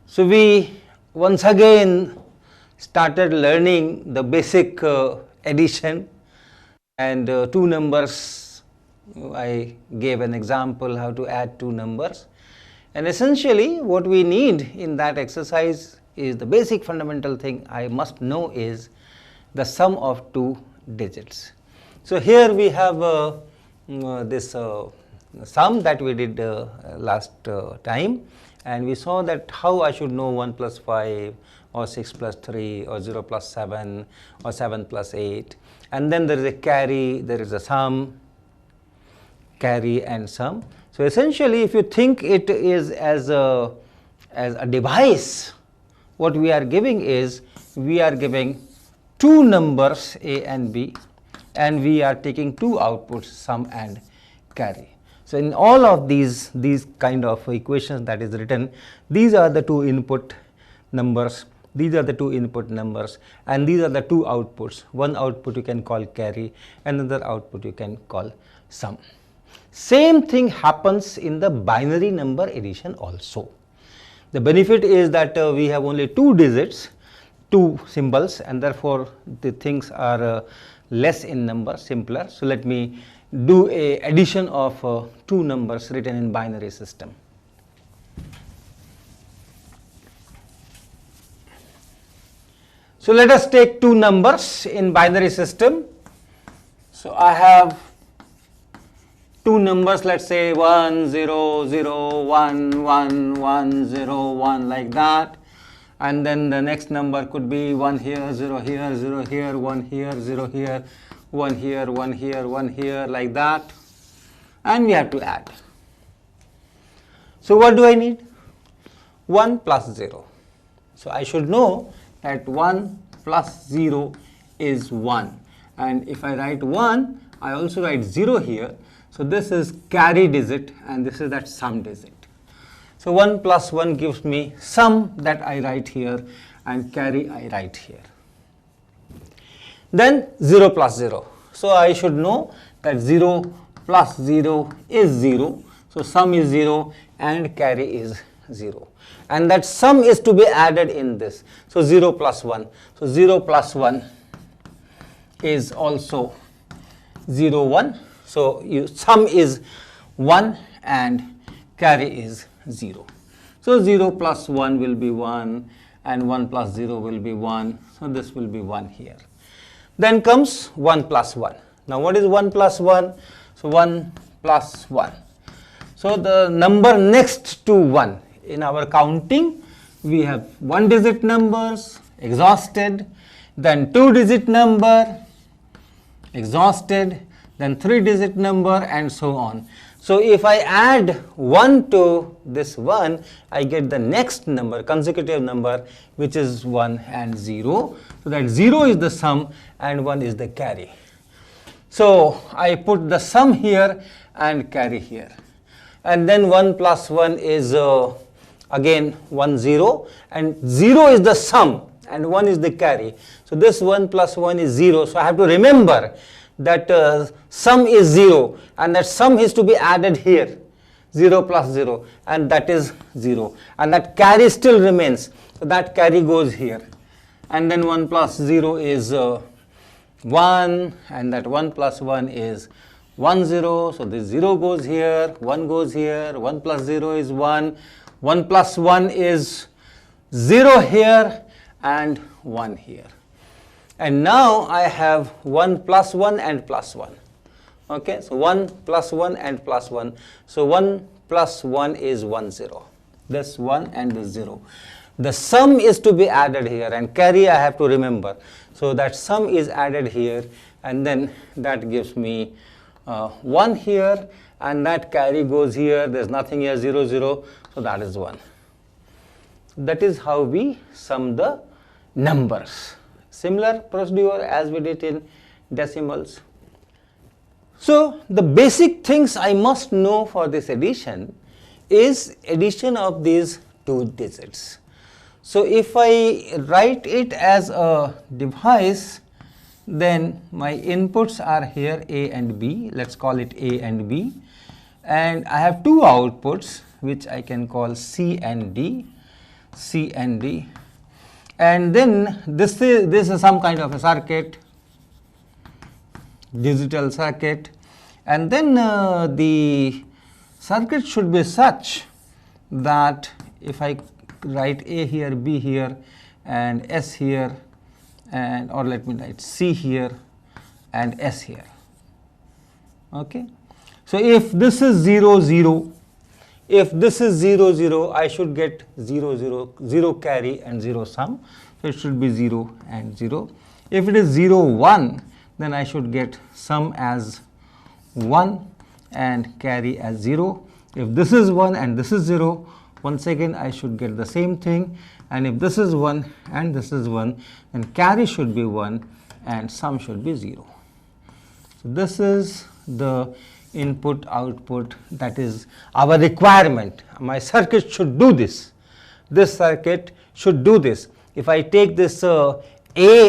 So we once again started learning the basic addition, and two numbers. I gave an example how to add two numbers, and essentially what we need in that exercise is the basic fundamental thing I must know is the sum of two digits. So here we have this sum that we did last time, and we saw that how I should know 1 plus 5 or 6 plus 3 or 0 plus 7 or 7 plus 8, and then there is a carry, there is a sum, carry and sum. So essentially if you think it is as a device, what we are giving is we are giving two numbers A and B, and we are taking two outputs, sum and carry. So in all of these kind of equations that is written, these are the two input numbers, these are the two input numbers, and these are the two outputs. One output you can call carry, another output you can call sum. Same thing happens in the binary number addition also. The benefit is that we have only two digits, two symbols, and therefore the things are less in number, simpler. So let me do a addition of two numbers written in binary system. So let us take two numbers in binary system. So I have two numbers, let's say 1 0 0 1 1 1 0 1, like that, and then the next number could be 1 here, 0 here, 0 here, 1 here, 0 here, 1 here, 1 here, 1 here, like that, and we have to add. So what do I need? 1 plus 0. So I should know that 1 plus 0 is 1, and if I write 1, I also write 0 here. So this is carry digit and this is that sum digit. So 1 plus 1 gives me sum that I write here, and carry I write here. Then 0 plus 0. So I should know that 0 plus 0 is 0. So sum is 0 and carry is 0. And that sum is to be added in this. So 0 plus 1. So 0 plus 1 is also 0 1. So sum is 1 and carry is 0. So 0 plus 1 will be 1 and 1 plus 0 will be 1. So this will be 1 here. Then comes 1 plus 1. Now what is 1 plus 1? So 1 plus 1. So the number next to 1 in our counting, we have one digit numbers, exhausted, then two digit number, exhausted, then three digit number, and so on. So if I add 1 to this 1, I get the next number, consecutive number, which is 1 and 0. So that 0 is the sum and 1 is the carry. So I put the sum here and carry here. And then 1 plus 1 is again 1 0, and 0 is the sum and 1 is the carry. So this 1 plus 1 is 0. So I have to remember that sum is 0 and that sum is to be added here, 0 plus 0, and that is 0, and that carry still remains. So that carry goes here, and then 1 plus 0 is 1, and that 1 plus 1 is 1 0. So this 0 goes here, 1 goes here, 1 plus 0 is 1, 1 plus 1 is 0 here and 1 here. And now I have 1 plus 1 and plus 1. Okay, so 1 plus 1 and plus 1. So 1 plus 1 is 1 0. This 1 and this 0. The sum is to be added here, and carry I have to remember. So that sum is added here, and then that gives me 1 here, and that carry goes here. There's nothing here, 0 0. So that is 1. That is how we sum the numbers. Similar procedure as we did in decimals. So the basic things I must know for this addition is addition of these two digits. So if I write it as a device, then my inputs are here A and B. Let's call it A and B. And I have two outputs which I can call C and D. C and D, and then this is some kind of a circuit, digital circuit, and then the circuit should be such that if I write A here, B here, and S here, and or let me write C here and S here. Okay. So if this is 0 0, if this is 0 0, I should get 0 0, 0 carry and 0 sum. So it should be 0 and 0. If it is 0 1, then I should get sum as 1 and carry as 0. If this is 1 and this is 0, once again I should get the same thing. And if this is 1 and this is 1, then carry should be 1 and sum should be 0. So this is the input output, that is our requirement. My circuit should do this. This circuit should do this. If I take this A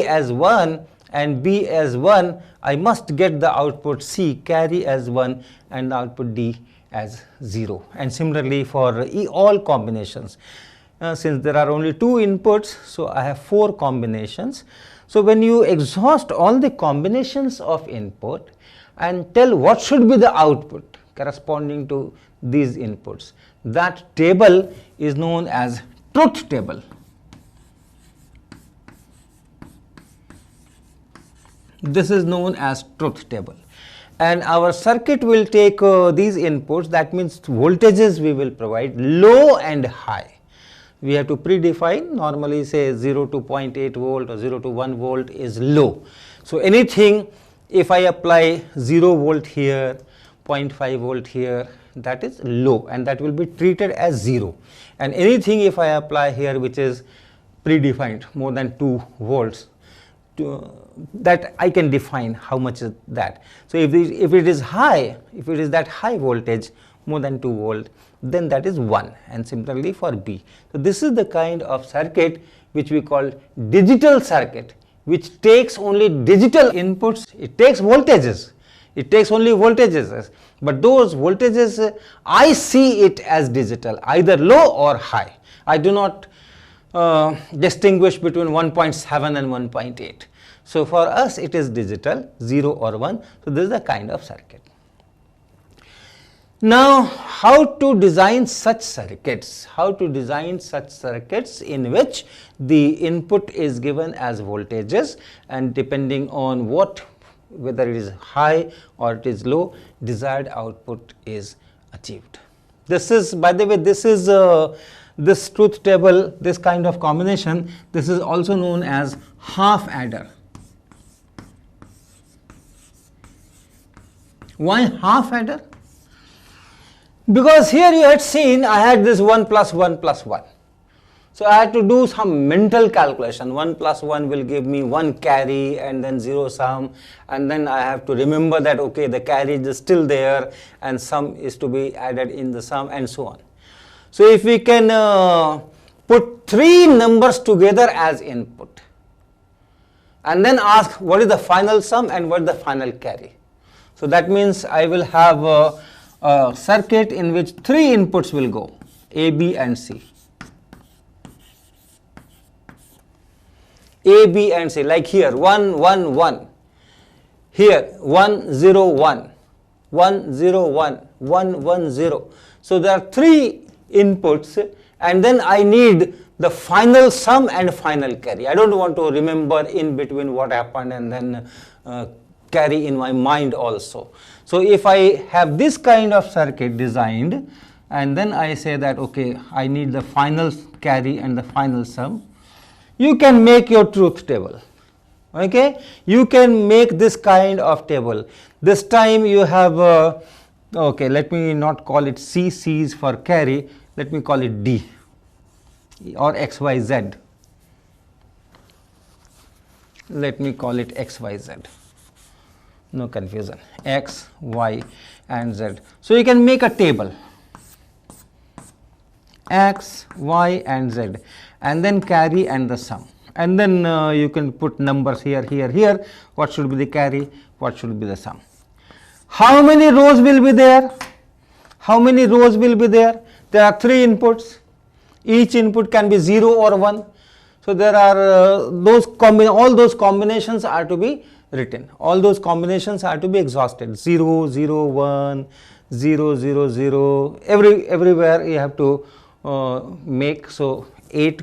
as 1 and B as 1, I must get the output C carry as 1 and the output D as 0. And similarly for all combinations. Since there are only 2 inputs, so I have 4 combinations. So when you exhaust all the combinations of input and tell what should be the output corresponding to these inputs, that table is known as truth table. This is known as truth table. And our circuit will take these inputs, that means voltages we will provide, low and high. We have to predefine, normally say 0 to 0.8 volt or 0 to 1 volt is low. So anything, if I apply 0 volt here, 0.5 volt here, that is low and that will be treated as 0. And anything if I apply here which is predefined more than 2 volts, that I can define how much is that. So if it is high, if it is that high voltage more than 2 volt, then that is 1, and similarly for B. So this is the kind of circuit which we call digital circuit, which takes only digital inputs. It takes voltages, it takes only voltages, but those voltages I see it as digital, either low or high. I do not distinguish between 1.7 and 1.8. So for us it is digital, 0 or 1. So this is the kind of circuit. Now, how to design such circuits? How to design such circuits in which the input is given as voltages, and depending on whether it is high or it is low, desired output is achieved. This is, by the way, this is this truth table, this kind of combination, this is also known as half adder. Why half adder? Because here you had seen I had this 1 plus 1 plus 1. So I had to do some mental calculation. 1 plus 1 will give me 1 carry and then 0 sum, and then I have to remember that okay, the carry is still there and sum is to be added in the sum, and so on. So if we can put 3 numbers together as input and then ask what is the final sum and what is the final carry. So that means I will have a circuit in which 3 inputs will go, A, B and C. A, B and C, like here 1, 1, 1, here 1, 0, 1, 1, 0, 1, 1, 1, 0. So there are 3 inputs, and then I need the final sum and final carry. I don't want to remember in between what happened and then carry in my mind also. So if I have this kind of circuit designed and then I say that okay, I need the final carry and the final sum, you can make your truth table. Okay, you can make this kind of table. This time you have okay, let me not call it C, C is for carry, let me call it D or X, Y, Z. Let me call it X, Y, Z. No confusion, X, Y and Z. So you can make a table, X, Y and Z, and then carry and the sum, and then you can put numbers here, here, here, what should be the carry, what should be the sum. How many rows will be there? How many rows will be there? There are 3 inputs, Each input can be 0 or 1. So there are all those combinations are to be written. All those combinations are to be exhausted. 0, 0, 1, 0, 0, 0. Everywhere you have to make so 8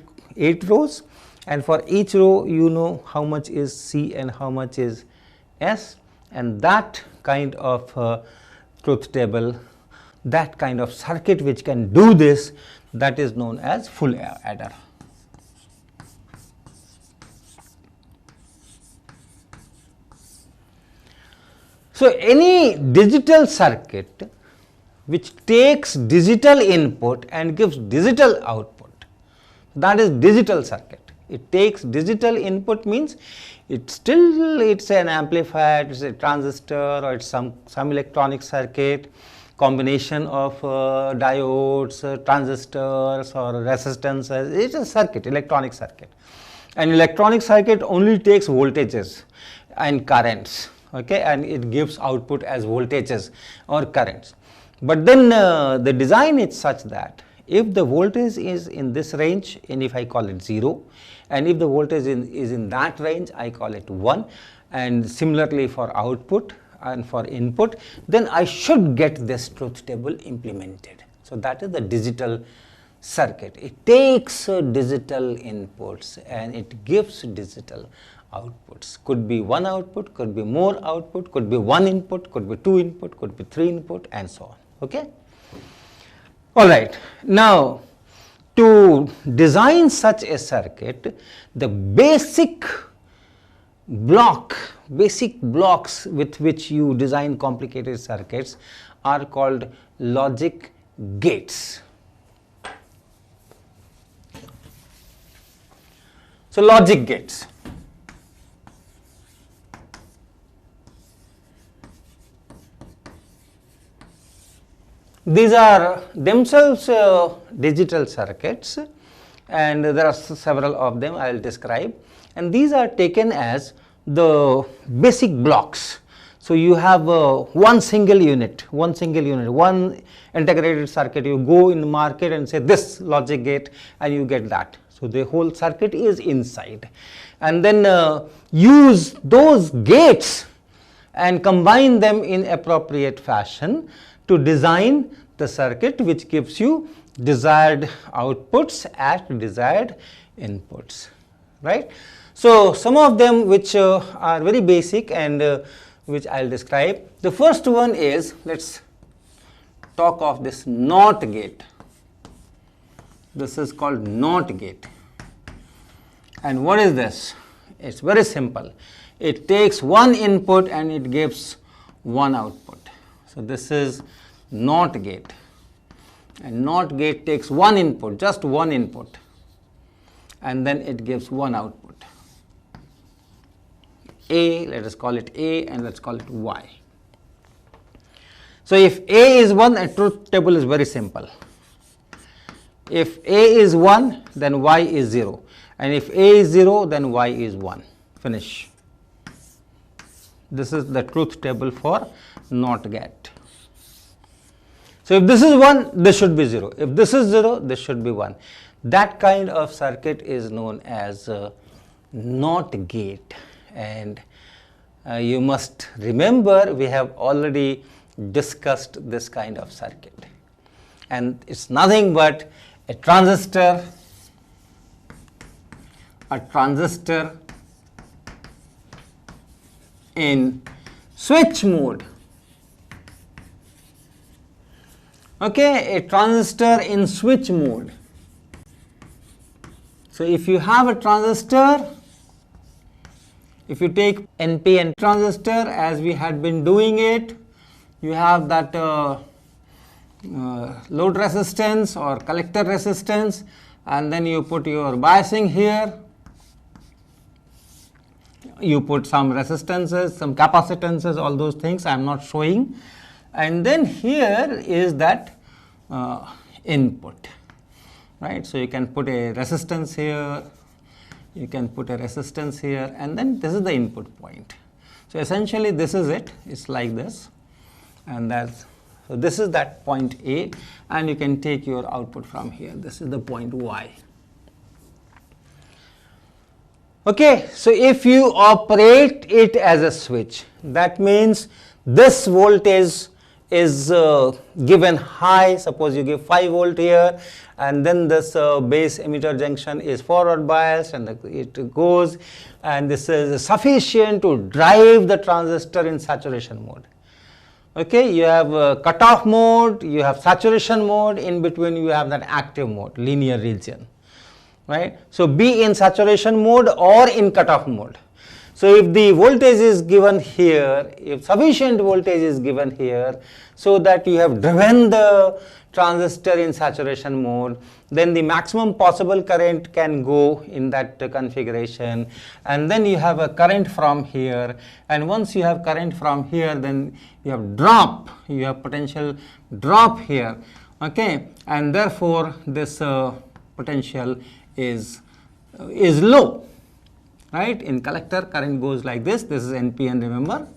rows, and for each row you know how much is C and how much is S, and that kind of truth table, that kind of circuit which can do this, that is known as full adder. So any digital circuit which takes digital input and gives digital output, that is digital circuit. It takes digital input means it's an amplifier, it's a transistor, or it's some electronic circuit, combination of diodes, transistors or resistances. It's a circuit, electronic circuit. An electronic circuit only takes voltages and currents, okay, and it gives output as voltages or currents. But then the design is such that if the voltage is in this range, and if I call it 0, and if the voltage is in that range, I call it 1, and similarly for output and for input, then I should get this truth table implemented. So that is the digital circuit. It takes digital inputs and it gives digital outputs. Could be one output, could be more output, could be one input, could be two input, could be three input, and so on. Okay. All right. Now, to design such a circuit, the basic blocks with which you design complicated circuits are called logic gates. So, logic gates. These are themselves digital circuits, and there are several of them I will describe, and these are taken as the basic blocks. So you have one single unit, one integrated circuit. You go in the market and say this logic gate and you get that. So the whole circuit is inside, and then use those gates and combine them in appropriate fashion to design the circuit which gives you desired outputs at desired inputs, right. So some of them which are very basic and which I will describe. The first one is, let's talk of this NOT gate. This is called NOT gate. And what is this? It's very simple. It takes one input and it gives one output. So this is NOT gate, and NOT gate takes one input, just one input, and then it gives one output. A, let us call it A, and let's call it Y. So if A is 1, a truth table is very simple. If A is 1, then Y is 0, and if A is 0, then Y is 1. Finish. This is the truth table for NOT gate. So if this is 1, this should be 0. If this is 0, this should be 1. That kind of circuit is known as NOT gate, and you must remember we have already discussed this kind of circuit, and it's nothing but a transistor in switch mode. Okay, a transistor in switch mode. So if you have a transistor, if you take NPN transistor as we had been doing it, you have that load resistance or collector resistance, and then you put your biasing here, you put some resistances, some capacitances, all those things I am not showing. And then here is that input, right. So you can put a resistance here, you can put a resistance here, and then this is the input point. So essentially this is it, it's like this, and that's So this is that point A, and you can take your output from here. This is the point Y. Okay, so if you operate it as a switch, that means this voltage is given high. Suppose you give 5 volt here, and then this base emitter junction is forward biased, and it goes, and this is sufficient to drive the transistor in saturation mode. Okay, you have cutoff mode, you have saturation mode, in between you have that active mode, linear region, right? So be in saturation mode or in cutoff mode. So if the voltage is given here, if sufficient voltage is given here, so that you have driven the transistor in saturation mode, then the maximum possible current can go in that configuration, and then you have a current from here, and once you have current from here, then you have drop, you have potential drop here, okay, and therefore this potential is low. Right, in collector current goes like this is NPN, remember.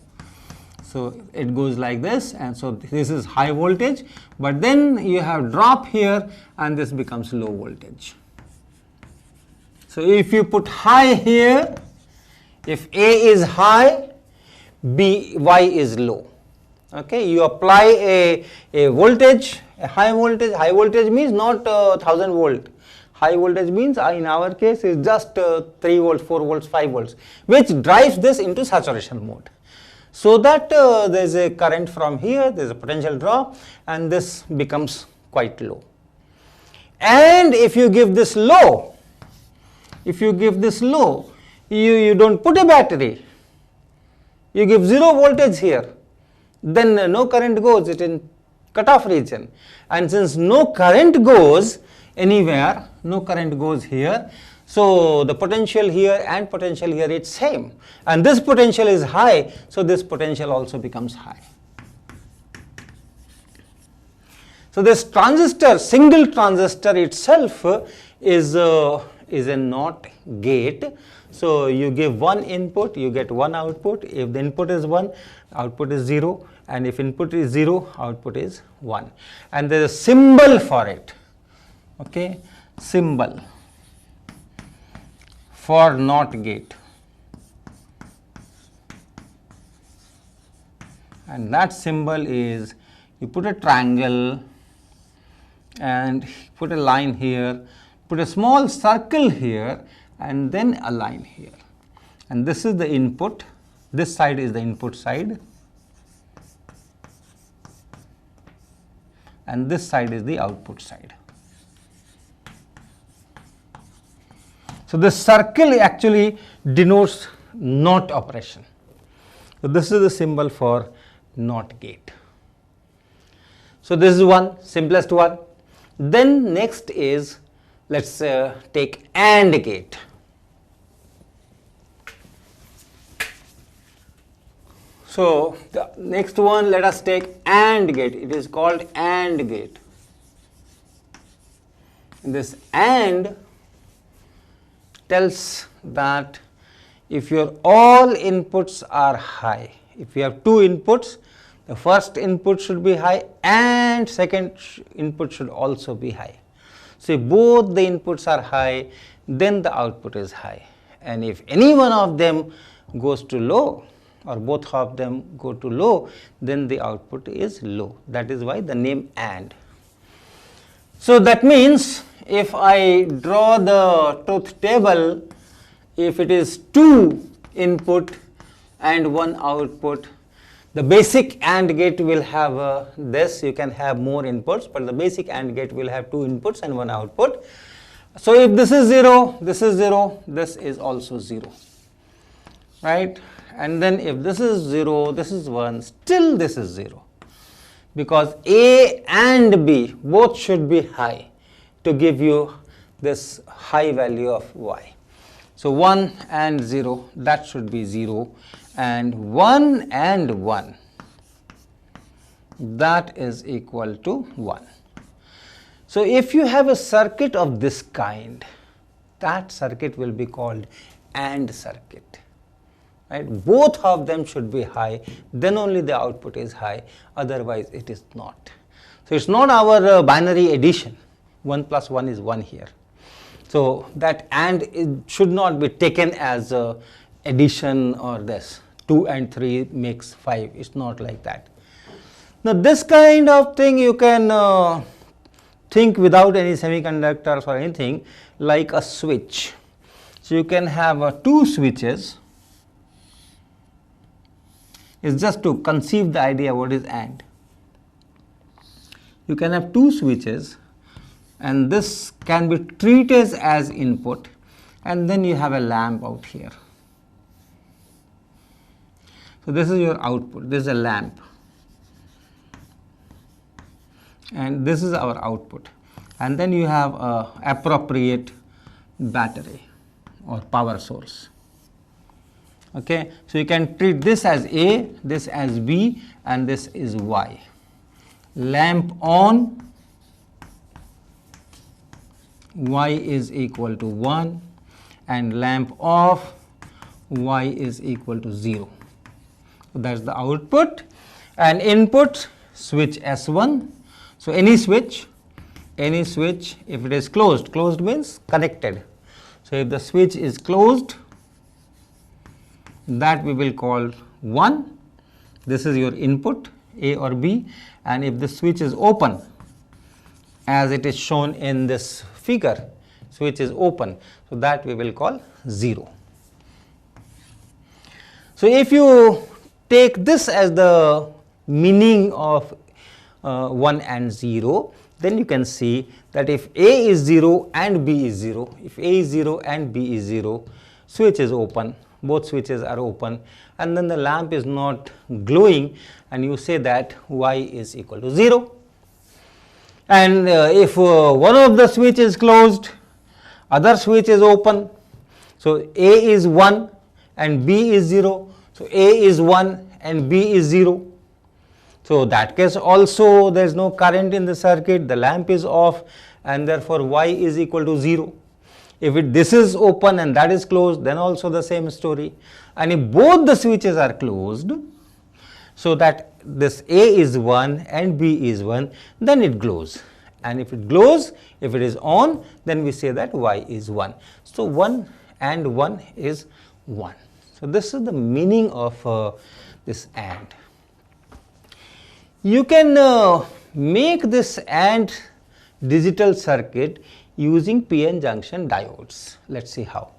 So it goes like this, and so this is high voltage, but then you have drop here, and this becomes low voltage. So if you put high here, if A is high, Y is low. Okay, you apply a voltage, a high voltage means not 1000 volt. High voltage means in our case is just 3 volts, 4 volts, 5 volts, which drives this into saturation mode. So that there is a current from here, there is a potential drop, and this becomes quite low. And if you give this low, you don't put a battery, you give 0 voltage here, then no current goes, it in cutoff region. And since no current goes anywhere, no current goes here, so the potential here and potential here is same, and this potential is high, so this potential also becomes high. So this transistor, single transistor itself is a NOT gate. So you give one input, you get one output. If the input is 1, output is 0, and if input is 0, output is 1, and there is a symbol for it. Okay, symbol for NOT gate, and that symbol is, you put a triangle and put a line here, put a small circle here, and then a line here, and this is the input, this side is the input side, and this side is the output side. So this circle actually denotes NOT operation. So this is the symbol for NOT gate. So this is one, simplest one. Then next is, let's take AND gate. So the next one, let us take AND gate. It is called AND gate. This AND tells that if your all inputs are high, if you have 2 inputs, the first input should be high and second input should also be high. So if both the inputs are high, then the output is high, and if any one of them goes to low, or both of them go to low, then the output is low. That is why the name AND. So that means if I draw the truth table, if it is 2 input and 1 output, the basic AND gate will have this. You can have more inputs, but the basic AND gate will have 2 inputs and 1 output. So if this is 0, this is 0, this is also 0, right? And then if this is 0, this is 1, still this is 0, because A and B both should be high to give you this high value of Y. So 1 and 0, that should be 0, and 1 and 1, that is equal to 1. So if you have a circuit of this kind, that circuit will be called AND circuit. right? Both of them should be high, then only the output is high, otherwise it is not. So it's not our binary addition, 1 plus 1 is 1 here. So that and it should not be taken as addition or this 2 and 3 makes 5, it's not like that. Now this kind of thing you can think without any semiconductors or anything, like a switch. So you can have 2 switches. It's just to conceive the idea what is AND. You can have 2 switches and this can be treated as input, and then you have a lamp out here. So this is your output, this is a lamp, and this is our output, and then you have a appropriate battery or power source. Okay, so you can treat this as A, this as B, and this is Y. Lamp on, Y is equal to 1, and lamp off, Y is equal to 0. So that's the output. And input, switch S1. So any switch, if it is closed, closed means connected. So if the switch is closed, that we will call 1. This is your input, A or B. And if the switch is open, as it is shown in this figure, switch is open, so that we will call 0. So if you take this as the meaning of 1 and 0, then you can see that if A is 0 and B is 0, if A is 0 and B is 0, switch is open, both switches are open, and then the lamp is not glowing, and you say that Y is equal to 0. And if one of the switch is closed, other switch is open, so A is 1 and B is 0, so A is 1 and B is 0. So that case also there is no current in the circuit, the lamp is off, and therefore Y is equal to 0. If this is open and that is closed, then also the same story. And if both the switches are closed, so that this A is 1 and B is 1, then it glows. And if it glows, if it is on, then we say that Y is 1. So 1 and 1 is 1. So this is the meaning of this AND. You can make this AND digital circuit using PN junction diodes. Let's see how.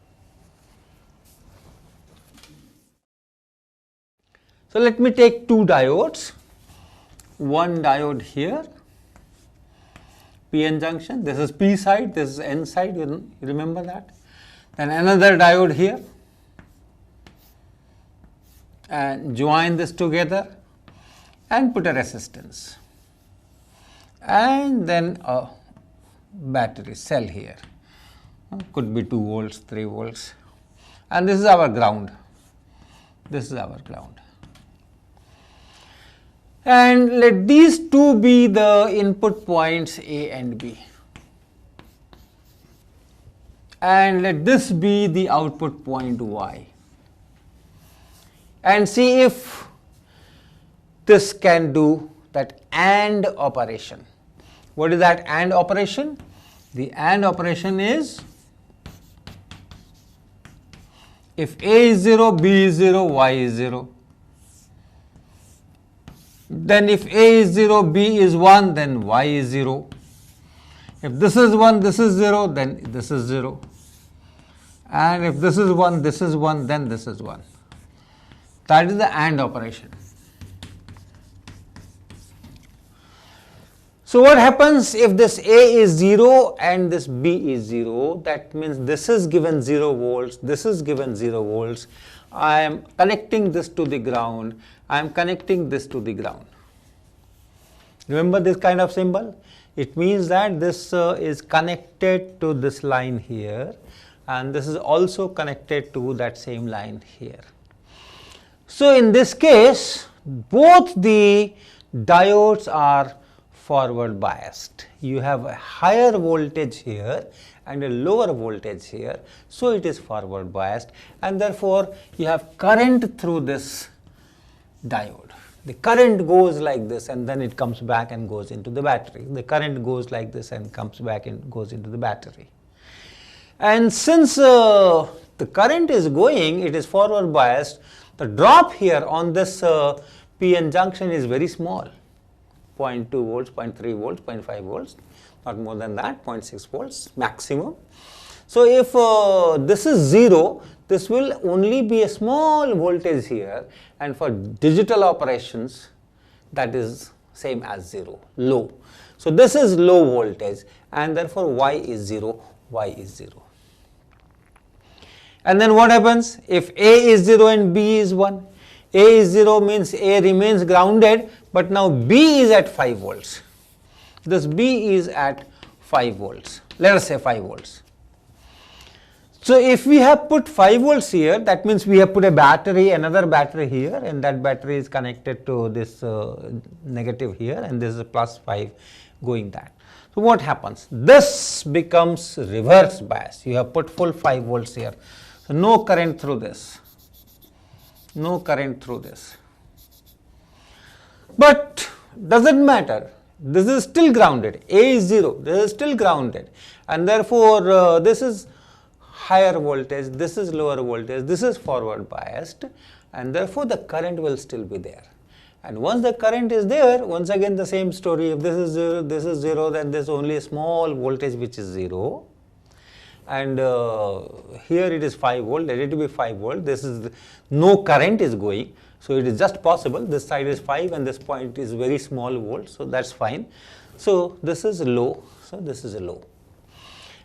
So let me take 2 diodes, one diode here, PN junction, this is P side, this is N side, you remember that. Then another diode here, and join this together and put a resistance, and then a battery cell here, could be 2 volts, 3 volts, and this is our ground, this is our ground. And let these 2 be the input points A and B, and let this be the output point Y, and see if this can do that AND operation. What is that AND operation? The AND operation is if A is 0, B is 0, Y is 0. Then if A is 0, B is 1, then Y is 0. If this is 1, this is 0, then this is 0. And if this is 1, this is 1, then this is 1. That is the AND operation. So what happens if this A is 0 and this B is 0? That means this is given 0 volts, this is given 0 volts. I am connecting this to the ground, I am connecting this to the ground. Remember this kind of symbol? It means that this is connected to this line here, and this is also connected to that same line here. So in this case, both the diodes are forward biased. You have a higher voltage here and a lower voltage here, so it is forward biased, and therefore you have current through this diode. The current goes like this and then it comes back and goes into the battery. The current goes like this and comes back and goes into the battery. And since the current is going, it is forward biased, the drop here on this PN junction is very small, 0.2 volts, 0.3 volts, 0.5 volts, not more than that, 0.6 volts maximum. So if this is 0, this will only be a small voltage here, and for digital operations that is same as 0, low. So this is low voltage, and therefore Y is 0, Y is 0. And then what happens if A is 0 and B is 1? A is 0 means A remains grounded, but now B is at 5 volts. This B is at 5 volts, let us say 5 volts. So if we have put 5 volts here, that means we have put a battery, another battery here, and that battery is connected to this negative here, and this is a plus 5 going that. So what happens? This becomes reverse bias. You have put full 5 volts here. So no current through this. No current through this. But doesn't matter. This is still grounded. A is 0. This is still grounded. And therefore, this is higher voltage, this is lower voltage, this is forward biased, and therefore the current will still be there. And once the current is there, once again the same story, if this is 0, then there is only a small voltage which is 0, and here it is 5 volt, let it be 5 volt, this is no current is going, so it is just possible, this side is 5 and this point is very small volt, so that is fine. So this is low, so this is a low.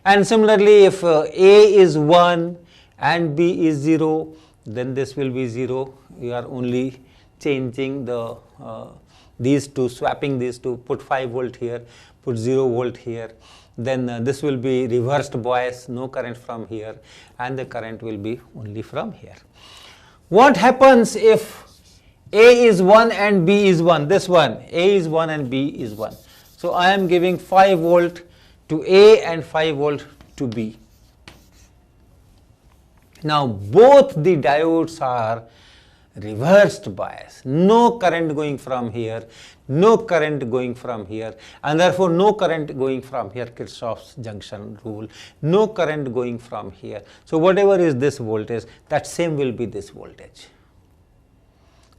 And similarly, if A is 1 and B is 0, then this will be 0. We are only changing the these two, swapping these two, put 5 volt here, put 0 volt here. Then this will be reversed bias, no current from here, and the current will be only from here. What happens if A is 1 and B is 1? This one, A is 1 and B is 1. So I am giving 5 volt to A and 5 volt to B. Now both the diodes are reversed bias, no current going from here, no current going from here, and therefore no current going from here, Kirchhoff's junction rule, no current going from here. So whatever is this voltage, that same will be this voltage,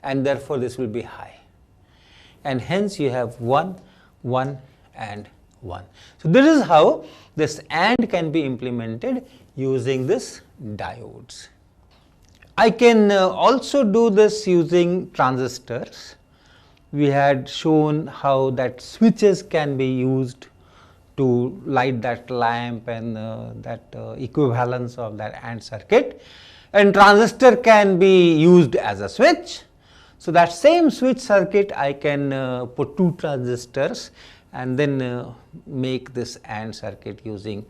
and therefore this will be high, and hence you have 1, 1 and 1. So this is how this AND can be implemented using this diodes. I can also do this using transistors. We had shown how that switches can be used to light that lamp and that equivalence of that AND circuit, and transistor can be used as a switch. So that same switch circuit I can put 2 transistors and then make this AND circuit using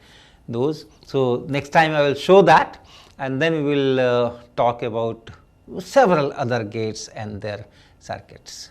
those. So next time I will show that, and then we will talk about several other gates and their circuits.